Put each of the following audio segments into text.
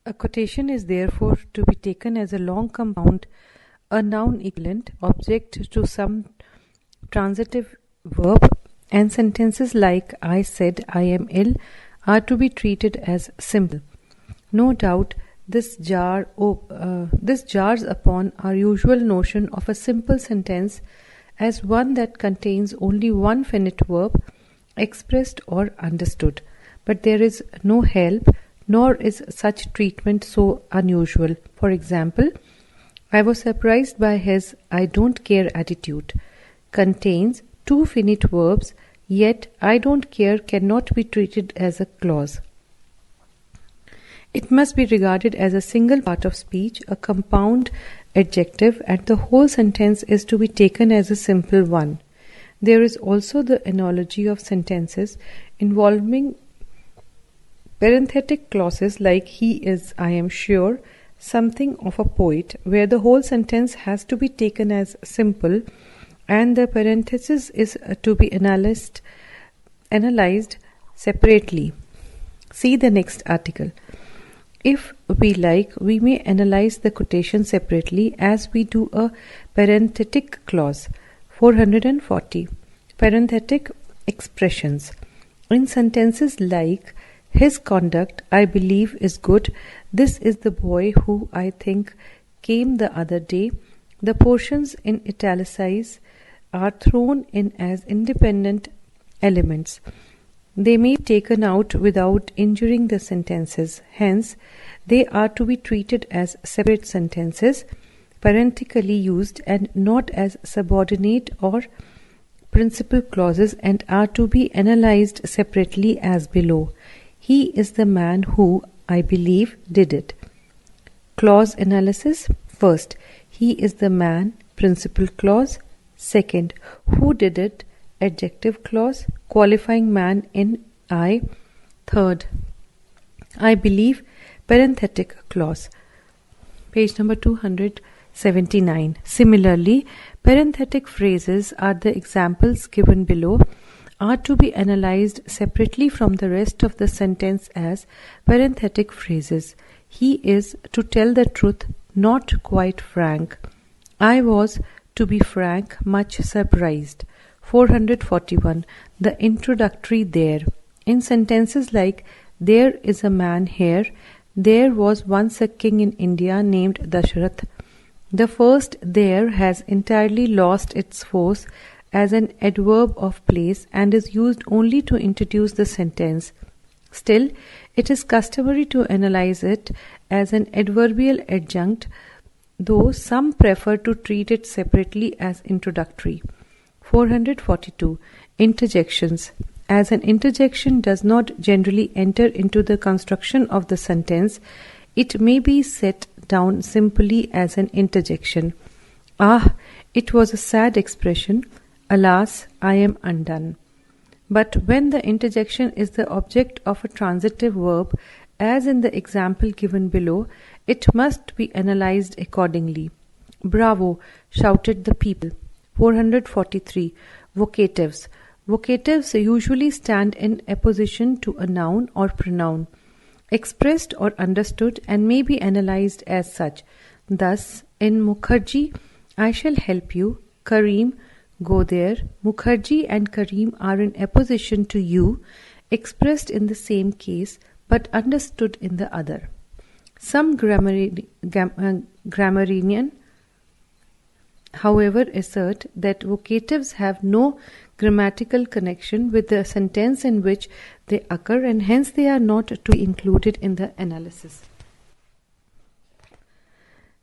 A quotation is therefore to be taken as a long compound, a noun equivalent object to some transitive verb, and sentences like I said I am ill are to be treated as simple. No doubt this jars upon our usual notion of a simple sentence as one that contains only one finite verb expressed or understood. But there is no help, nor is such treatment so unusual. For example, I was surprised by his I don't care attitude. Contains two finite verbs, yet I don't care cannot be treated as a clause. It must be regarded as a single part of speech, a compound adjective, and the whole sentence is to be taken as a simple one. There is also the analogy of sentences involving parenthetic clauses like he is, I am sure, something of a poet, where the whole sentence has to be taken as simple and the parenthesis is to be analyzed separately. See the next article. If we like, we may analyze the quotation separately as we do a parenthetic clause. 440. Parenthetic expressions. In sentences like his conduct, I believe, is good. This is the boy who, I think, came the other day. The portions in italicize are thrown in as independent elements. They may be taken out without injuring the sentences. Hence, they are to be treated as separate sentences, parenthetically used and not as subordinate or principal clauses, and are to be analyzed separately as below. He is the man who, I believe, did it. Clause analysis. First, he is the man, principal clause. Second, who did it, adjective clause, qualifying man in I. Third, I believe, parenthetic clause. Page number 279. Similarly, parenthetic phrases are the examples given below are to be analyzed separately from the rest of the sentence as parenthetic phrases. He is, to tell the truth, not quite frank. I was, to be frank, much surprised. 441. The introductory there. In sentences like there is a man here, there was once a king in India named Dashrath, the first there has entirely lost its force as an adverb of place and is used only to introduce the sentence. Still, it is customary to analyze it as an adverbial adjunct, though some prefer to treat it separately as introductory. 442. Interjections. As an interjection does not generally enter into the construction of the sentence, it may be set down simply as an interjection. Ah, it was a sad expression. Alas, I am undone. But when the interjection is the object of a transitive verb, as in the example given below, it must be analyzed accordingly. Bravo, shouted the people. 443. Vocatives. Vocatives usually stand in opposition to a noun or pronoun, expressed or understood, and may be analyzed as such. Thus, in Mukherjee, I shall help you. Kareem, go there. Mukherjee and Kareem are in opposition to you, expressed in the same case, but understood in the other. Some grammarian, however, assert that vocatives have no grammatical connection with the sentence in which they occur, and hence they are not to be included in the analysis.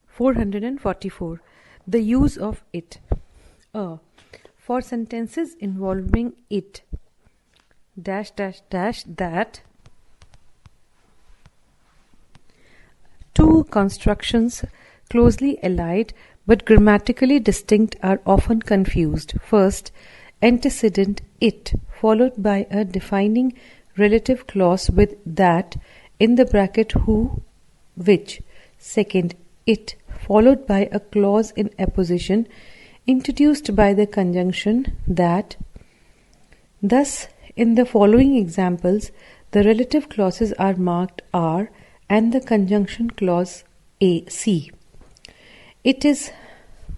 444. The use of it. For sentences involving it, that, two constructions closely allied but grammatically distinct are often confused. First, antecedent it, followed by a defining relative clause with that in the bracket who, which. Second, it, followed by a clause in apposition introduced by the conjunction that. Thus, in the following examples, the relative clauses are marked are and the conjunction clause C. It is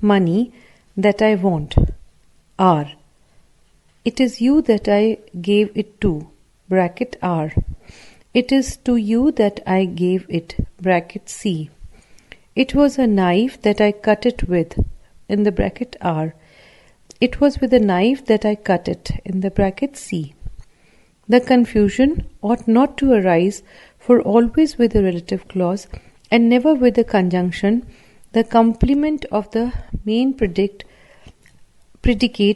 money that I want. R. It is you that I gave it to. Bracket R. It is to you that I gave it. Bracket C. It was a knife that I cut it with. In the bracket R. It was with a knife that I cut it. In the bracket C. The confusion ought not to arise, for always with a relative clause and never with a conjunction, the complement of the main predicate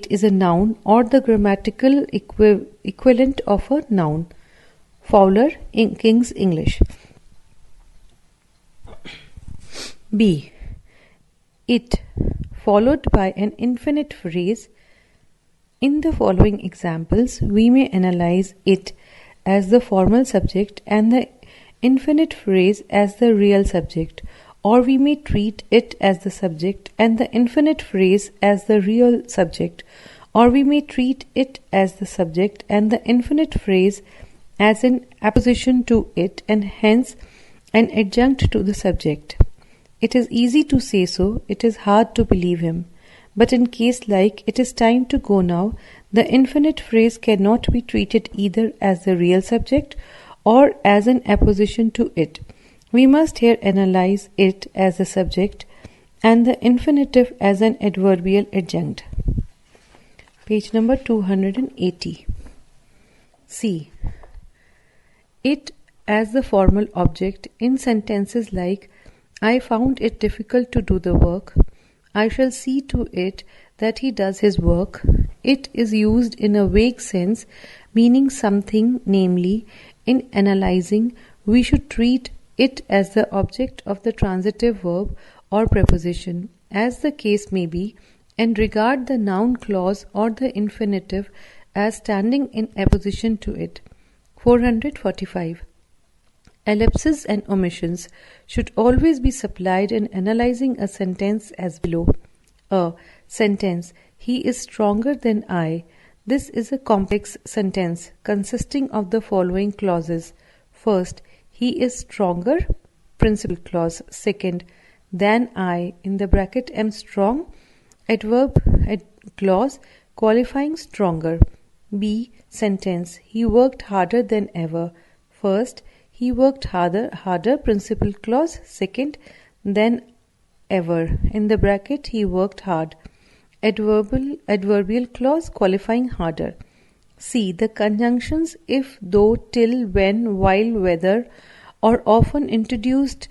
is a noun or the grammatical equivalent of a noun. Fowler in King's English. B. It, followed by an infinite phrase. In the following examples, we may analyze it as the formal subject and the infinite phrase as the real subject, or we may treat it as the subject and the infinite phrase as the real subject, or we may treat it as the subject and the infinite phrase as an apposition to it and hence an adjunct to the subject. It is easy to say so, it is hard to believe him. But in case like "it is time to go now," the infinite phrase cannot be treated either as the real subject or as an apposition to it. We must here analyze it as a subject and the infinitive as an adverbial adjunct. Page number 280. C. It as the formal object in sentences like "I found it difficult to do the work," "I shall see to it that he does his work." It is used in a vague sense, meaning something, namely, in analyzing, we should treat it as the object of the transitive verb or preposition, as the case may be, and regard the noun clause or the infinitive as standing in apposition to it. 445. Ellipses and omissions should always be supplied in analyzing a sentence as below. A sentence, "He is stronger than I." This is a complex sentence consisting of the following clauses. First, "He is stronger," principal clause. Second, "than I," in the bracket am strong, adverb clause qualifying stronger. B sentence, "He worked harder than ever." First, "He worked harder," principal clause. Second, "than ever," in the bracket he worked hard, adverbial clause qualifying harder. C. The conjunctions if, though, till, when, while, whether, or often introduced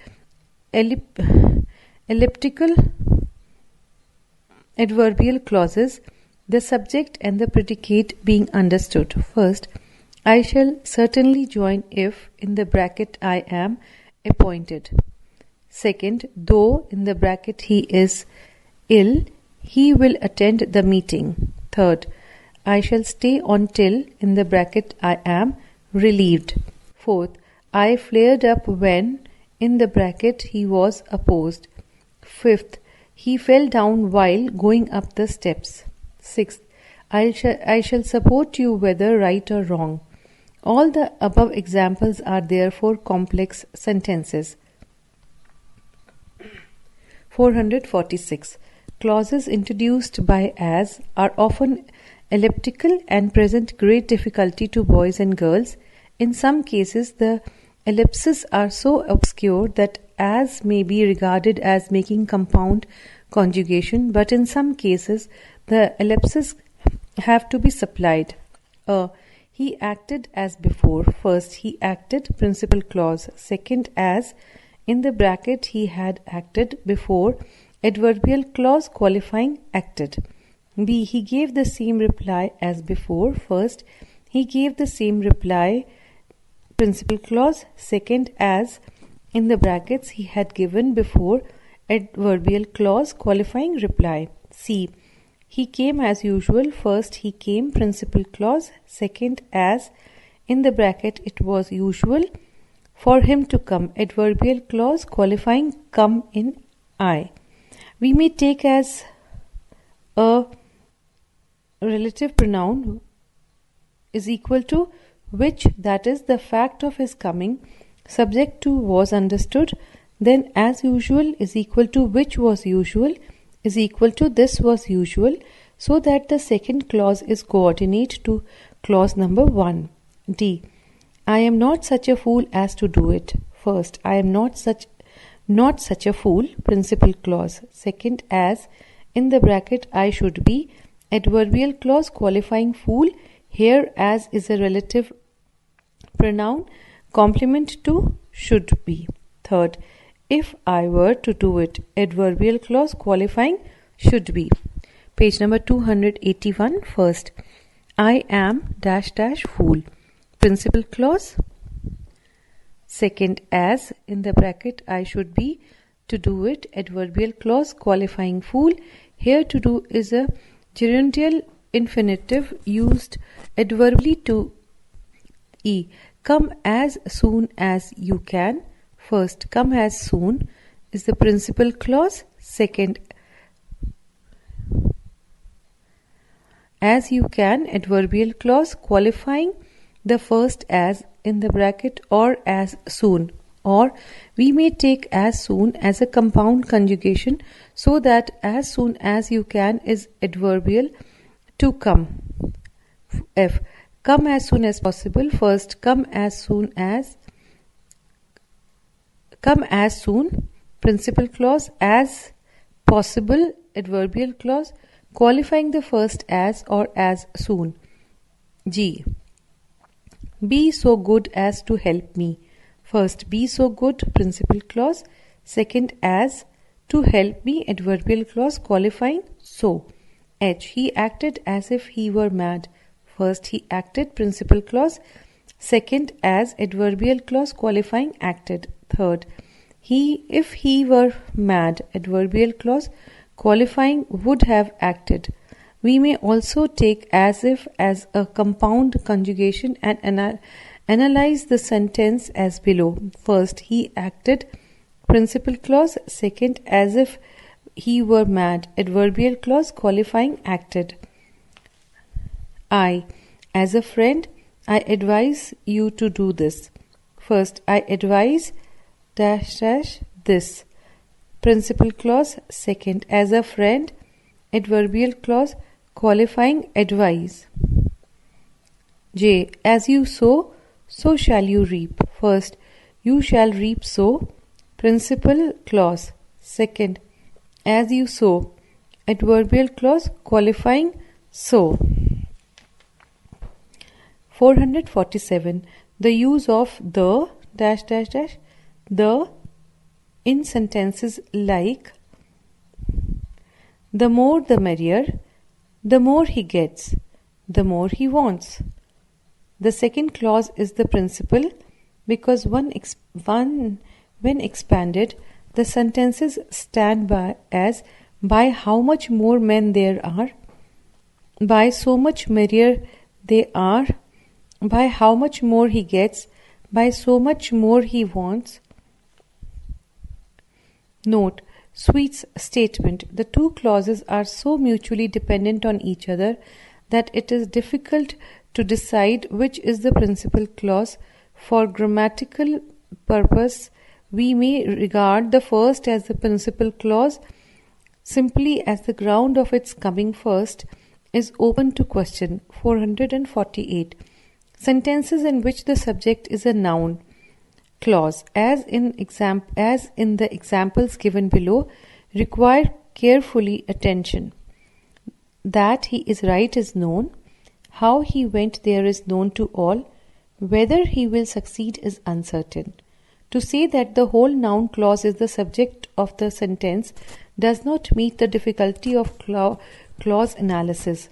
elliptical adverbial clauses, the subject and the predicate being understood. First, "I shall certainly join if," in the bracket I am, appointed. Second, "though," in the bracket he is ill, he will attend the meeting. Third, "I shall stay on till," in the bracket I am, relieved. Fourth, "I flared up when," in the bracket he was opposed. Fifth, "He fell down while going up the steps." Sixth, I shall support you whether right or wrong." All the above examples are therefore complex sentences. 446. Clauses introduced by "as" are often elliptical and present great difficulty to boys and girls. In some cases, the ellipses are so obscure that "as" may be regarded as making compound conjugation, but in some cases, the ellipses have to be supplied. He acted as before. First, "he acted," principal clause. Second, "as," in the bracket he had acted before, adverbial clause qualifying acted. B. He gave the same reply as before. First, "he gave the same reply," principal clause. Second, "as," in the brackets he had given before, adverbial clause qualifying reply. C. He came as usual. First, "he came," principal clause. Second, "as," in the bracket it was usual for him to come, adverbial clause qualifying come in I. We may take as a relative pronoun is equal to which, that is, the fact of his coming Subject to was understood, then as usual is equal to which was usual is equal to this was usual, so that the second clause is coordinate to clause number 1. D. I am not such a fool as to do it. First, I am not such a fool, principal clause. Second, as, in the bracket I should be, adverbial clause qualifying fool. Here as is a relative pronoun, complement to should be. Third, if I were to do it, adverbial clause qualifying should be. Page number 281. First, I am dash dash fool, principal clause. Second, as, in the bracket I should be, to do it, adverbial clause qualifying fool. Here to do is a gerundial infinitive used adverbially to E. Come as soon as you can. First, come as soon is the principal clause. Second, as you can, adverbial clause qualifying the first as, in the bracket, or as soon. Or we may take as soon as a compound conjugation, so that as soon as you can is adverbial to come. F. Come as soon as possible. First, come as soon, principal clause, as possible, adverbial clause qualifying the first as or as soon. G. Be so good as to help me. First, be so good, principal clause. Second, as, to help me, adverbial clause qualifying so. H. He acted as if he were mad. First, he acted, principal clause. Second, as, adverbial clause qualifying acted. Third, if he were mad, adverbial clause qualifying would have acted. We may also take as if as a compound conjugation and analyze the sentence as below. First, he acted, principal clause. Second, as if he were mad, adverbial clause qualifying acted. I. As a friend, I advise you to do this. First, I advise dash dash this, principal clause. Second, as a friend, adverbial clause qualifying advise. J. As you sow, so shall you reap. First, you shall reap so, principal clause. Second, as you sow, adverbial clause qualifying so. 447. The use of the dash dash dash the in sentences like the more the merrier, the more he gets, the more he wants. The second clause is the principal because when expanded, the sentences stand by as by how much more men there are, by so much merrier they are, by how much more he gets, by so much more he wants. Note, Sweet's statement, the two clauses are so mutually dependent on each other that it is difficult to decide which is the principal clause. For grammatical purpose, we may regard the first as the principal clause simply as the ground of its coming first is open to question. 448. Sentences in which the subject is a noun clause, as in the examples given below, require carefully attention. That he is right is known. How he went there is known to all. Whether he will succeed is uncertain. To say that the whole noun clause is the subject of the sentence does not meet the difficulty of clause analysis,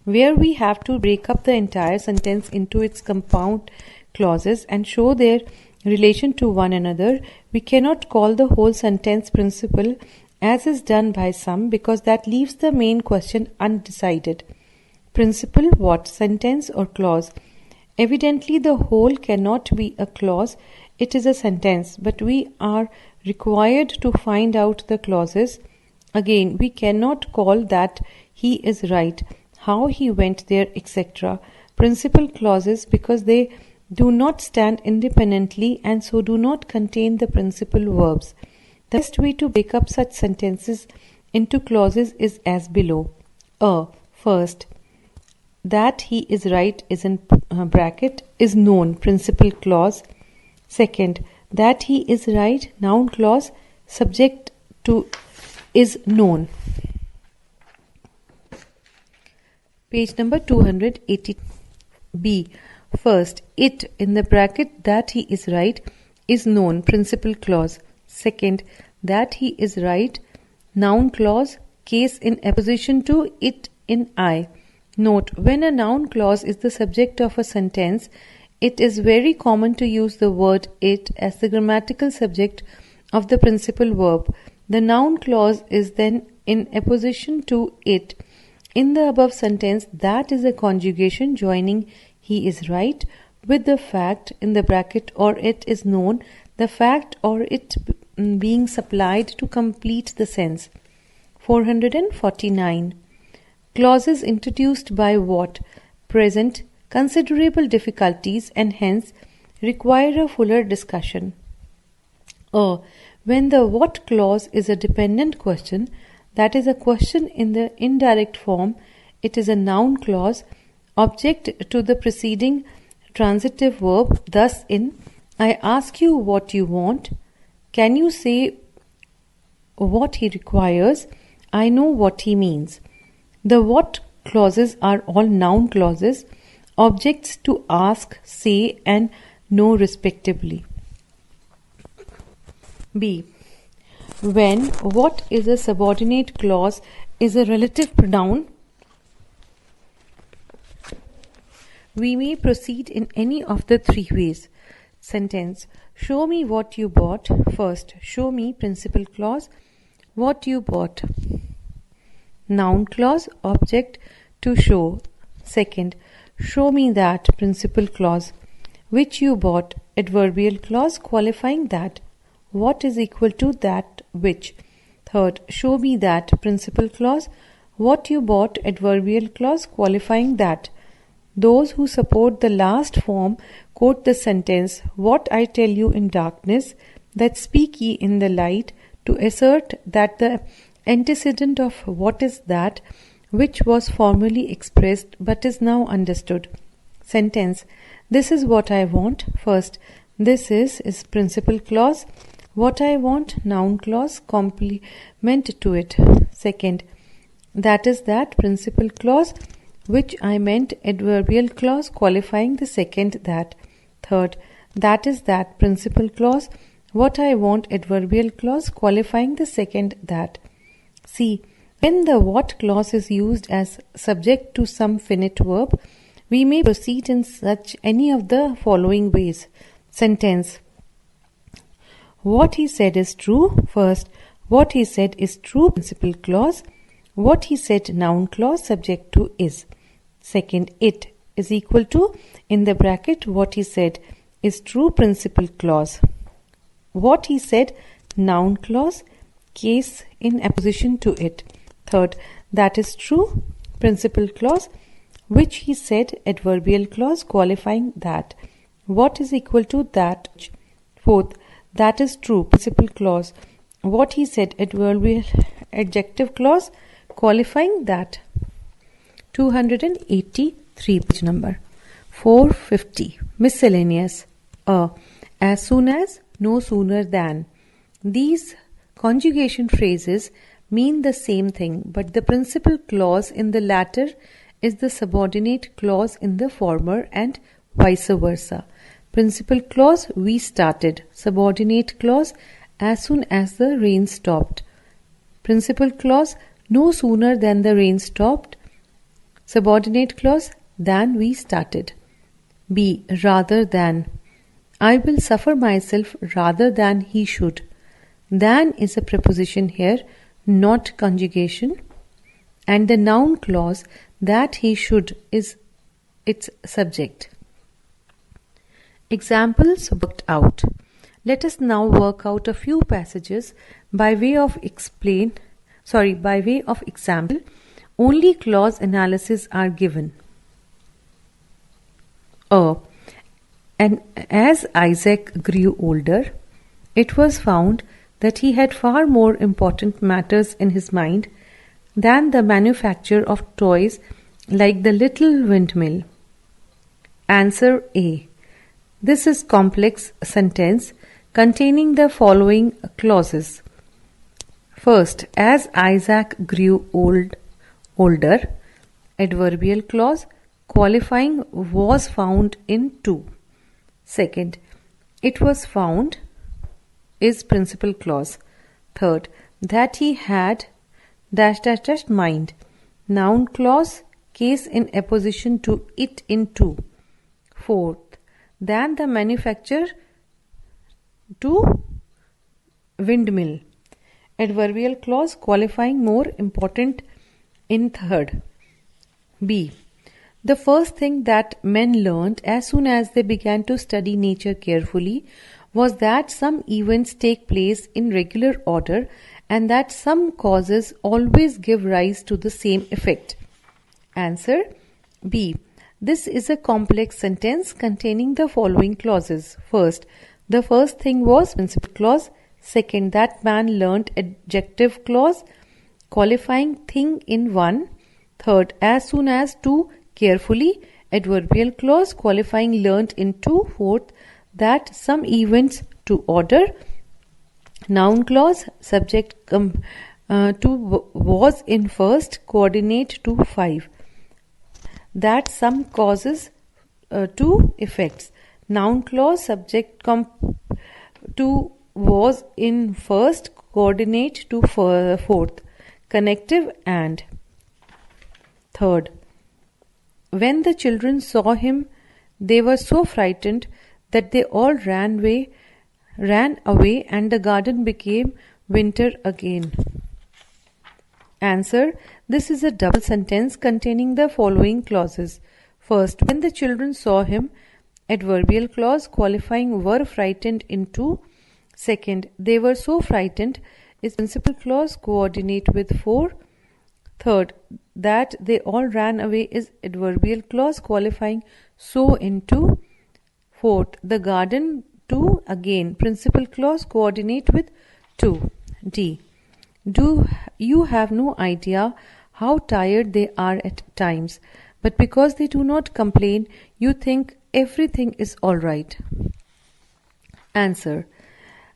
where we have to break up the entire sentence into its compound clauses and show their relation to one another. We cannot call the whole sentence principal, as is done by some, because that leaves the main question undecided. Principal what? Sentence or clause? Evidently, the whole cannot be a clause, it is a sentence, but we are required to find out the clauses. Again, we cannot call that he is right, how he went there, etc. principal clauses because they do not stand independently and so do not contain the principal verbs. The best way to break up such sentences into clauses is as below. First, that he is right is in bracket is known, principal clause. Second, that he is right, noun clause, subject to is known. Page number 280. B. First, it in the bracket that he is right is known, principal clause. Second, that he is right, noun clause, case in apposition to it in I. Note, when a noun clause is the subject of a sentence, it is very common to use the word it as the grammatical subject of the principal verb. The noun clause is then in apposition to it. In the above sentence, that is a conjugation joining he is right with the fact in the bracket or it is known, the fact or it being supplied to complete the sense. 449. Clauses introduced by what present considerable difficulties and hence require a fuller discussion. When the what clause is a dependent question, that is a question in the indirect form, it is a noun clause, object to the preceding transitive verb. Thus in I ask you what you want, can you say what he requires, I know what he means. The what clauses are all noun clauses, objects to ask, say and know respectively. B. When what is a subordinate clause is a relative pronoun, we may proceed in any of the three ways. Sentence. Show me what you bought. First, show me, principal clause, what you bought. Noun clause, object to show. Second, show me that, principal clause, which you bought, adverbial clause qualifying that, what is equal to that which. Third, show me that, principal clause, what you bought, adverbial clause qualifying that. Those who support the last form quote the sentence, what I tell you in darkness, that speak ye in the light, to assert that the antecedent of what is that which was formerly expressed but is now understood. Sentence. This is what I want. First, this is principal clause, what I want, noun clause, complement to it. Second, that is that, principal clause, which I meant, adverbial clause qualifying the second that. Third, that is that, principal clause, what I want, adverbial clause qualifying the second that. C. When the what clause is used as subject to some finite verb, we may proceed in such any of the following ways. Sentence. What he said is true. First, what he said is true, principal clause, what he said, noun clause, subject to is. Second, it is equal to, in the bracket, what he said is true, principal clause. What he said, noun clause, case in apposition to it. Third, that is true, principal clause, which he said, adverbial clause qualifying that. What is equal to that. Fourth, that is true, principal clause, what he said, adverbial adjective clause qualifying that. 283, page number 450. Miscellaneous. As soon as, no sooner than. These conjugation phrases mean the same thing, but the principal clause in the latter is the subordinate clause in the former and vice versa. Principal clause, we started. Subordinate clause, as soon as the rain stopped. Principal clause, no sooner than the rain stopped. Subordinate clause, than we started. B. Rather than. I will suffer myself rather than he should. Than is a preposition here, not conjugation. And the noun clause, that he should, is its subject. Examples worked out. Let us now work out a few passages by way of example. Only clause analysis are given. And as Isaac grew older, it was found that he had far more important matters in his mind than the manufacture of toys like the little windmill. Answer A. This is complex sentence containing the following clauses. First, as Isaac grew older, adverbial clause qualifying was found in 2. Second, it was found is principal clause. Third, that he had mind. Noun clause case in apposition to it in 2. Fourth, than the manufacture to windmill. Adverbial clause qualifying more important in 3rd. B. The first thing that men learned as soon as they began to study nature carefully was that some events take place in regular order and that some causes always give rise to the same effect. Answer B. This is a complex sentence containing the following clauses. First, the first thing was principal clause. Second, that man learnt adjective clause qualifying thing in 1. Third, as soon as 2 carefully adverbial clause qualifying learnt in 2. Fourth, that some events to order. Noun clause subject to was in first coordinate to 5. That some causes to effects. Noun clause subject to was in first coordinate to fourth. Connective and. Third, when the children saw him, they were so frightened that they all ran away and the garden became winter again. Answer. This is a double sentence containing the following clauses. First, when the children saw him, adverbial clause qualifying were frightened in 2. Second, they were so frightened is principal clause coordinate with 4. Third, that they all ran away is adverbial clause qualifying so in 2. Fourth, the garden to again principal clause coordinate with 2. D. Do you have no idea how tired they are at times, but because they do not complain, you think everything is all right. Answer.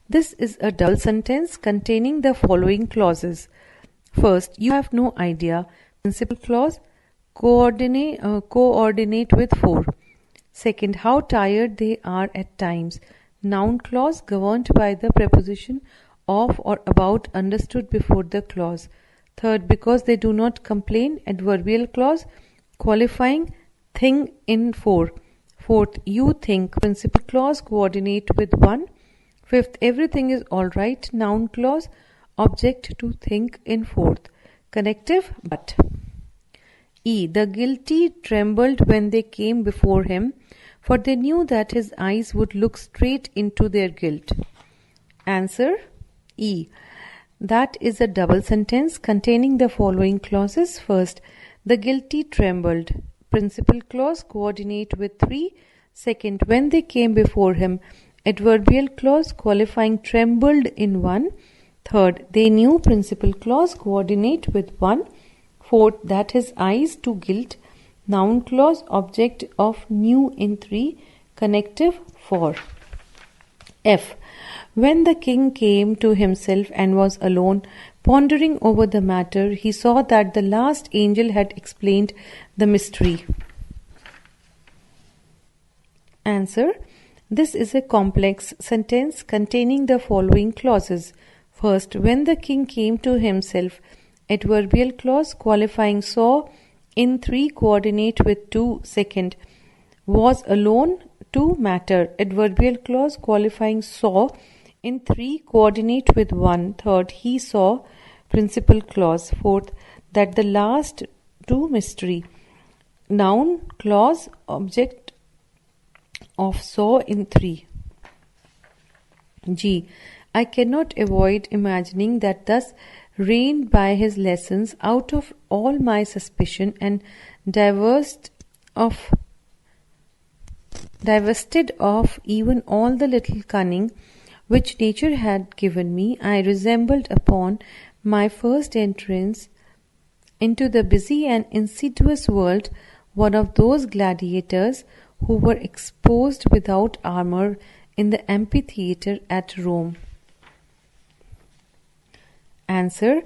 This is a double sentence containing the following clauses. First, you have no idea. Principal clause coordinate with 4. Second, how tired they are at times. Noun clause governed by the preposition of or about understood before the clause. Third, because they do not complain. Adverbial clause qualifying thing in 4. Fourth, you think. Principal clause coordinate with 1. Fifth, everything is all right. Noun clause object to think in 4th. Connective but. E. The guilty trembled when they came before him, for they knew that his eyes would look straight into their guilt. Answer E. That is a double sentence containing the following clauses. First, the guilty trembled. Principal clause coordinate with 3. Second, when they came before him. Adverbial clause qualifying trembled in 1. Third, they knew. Principal clause coordinate with 1. Fourth, that his eyes to guilt. Noun clause object of knew in 3. Connective 4. F. When the king came to himself and was alone, pondering over the matter, he saw that the last angel had explained the mystery. Answer. This is a complex sentence containing the following clauses. First, when the king came to himself, adverbial clause qualifying saw in 3 coordinate with 2. Second, was alone to matter. Adverbial clause qualifying saw in 3 coordinate with 1. Third, he saw. Principal clause. Fourth, that the last to mystery. Noun clause object of saw in 3. G. I cannot avoid imagining that thus reigned by his lessons out of all my suspicion and diversed of Divested of even all the little cunning which nature had given me, I resembled upon my first entrance into the busy and insidious world one of those gladiators who were exposed without armor in the amphitheatre at Rome. Answer.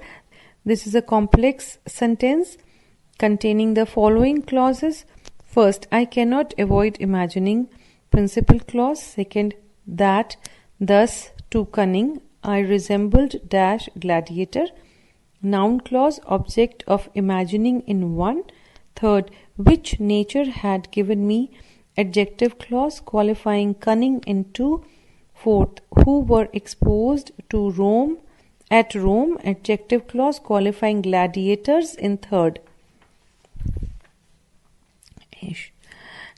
This is a complex sentence containing the following clauses. First, I cannot avoid imagining. Principal clause. Second, that, thus, too cunning, I resembled dash gladiator. Noun clause, object of imagining in one. Third, which nature had given me. Adjective clause, qualifying cunning in two. Fourth, who were exposed to Rome. At Rome, adjective clause, qualifying gladiators in third.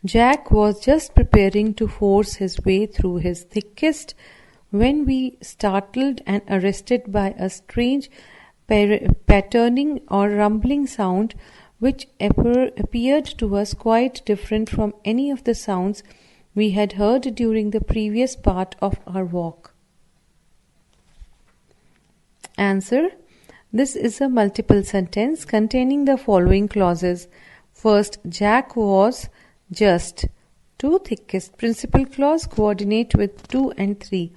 Jack was just preparing to force his way through his thickest when we startled and arrested by a strange patterning or rumbling sound which appeared to us quite different from any of the sounds we had heard during the previous part of our walk. Answer. This is a multiple sentence containing the following clauses. First, Jack was just. Two, thickest. Principal clause, coordinate with 2 and 3.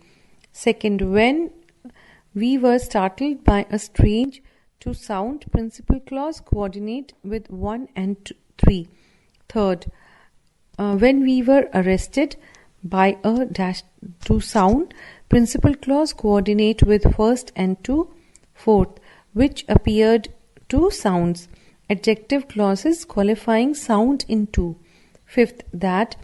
Second, when we were startled by a strange to sound. Principal clause, coordinate with 1 and 3. Third, when we were arrested by a dash to sound. Principal clause, coordinate with first and 2. Fourth, which appeared to sounds. Adjective clauses qualifying sound in 2. Fifth, that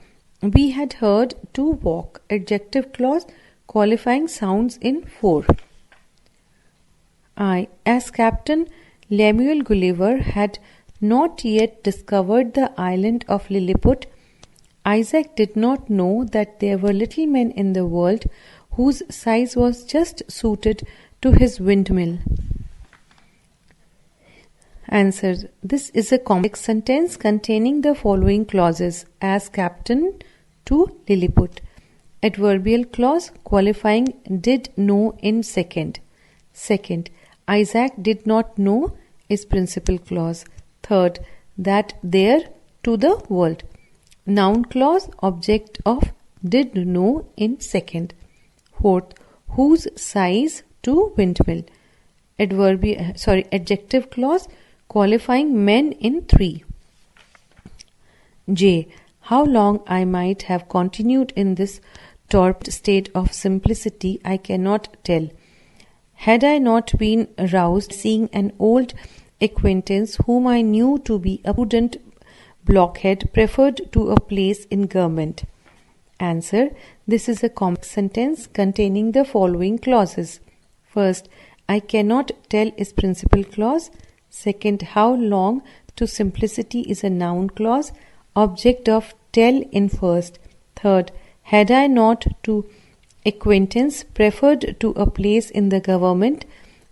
we had heard to walk. Adjective clause qualifying sounds in 4. As Captain Lemuel Gulliver had not yet discovered the island of Lilliput, Isaac did not know that there were little men in the world whose size was just suited to his windmill. Answer. This is a complex sentence containing the following clauses. As captain to Lilliput. Adverbial clause qualifying did know in second. Second, Isaac did not know is principal clause. Third, that there to the world. Noun clause object of did know in second. Fourth, whose size to windmill. Adjective clause qualifying men in 3. J. How long I might have continued in this torpid state of simplicity I cannot tell. Had I not been roused seeing an old acquaintance whom I knew to be a prudent blockhead preferred to a place in government. Answer. This is a complex sentence containing the following clauses. First, I cannot tell is principal clause. Second, how long to simplicity is a noun clause. Object of tell in first. Third, had I not to acquaintance preferred to a place in the government.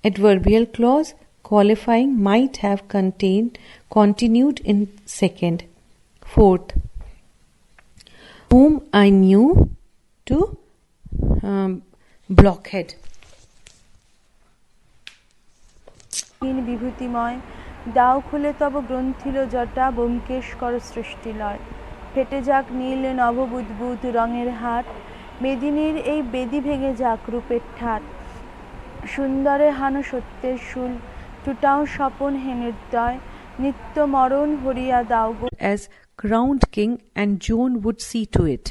Adverbial clause qualifying might have continued in second. Fourth, whom I knew to blockhead. বিভূতিময় দাও খুলে তব গ্রন্থিল জটা ব্যোমকেশ কর সৃষ্টিলয় ফেটে যাক নীল নববুদ্বুদ রঙের হাট মেদিনীর এই বেদি ভেঙে যাক রূপের ঠাট সুন্দরে হানো সত্যের শুল টুটাও স্বপন হে নির্দয় নিত্য মরণ হরিয়া দাও as crowned king and Joan would see to it.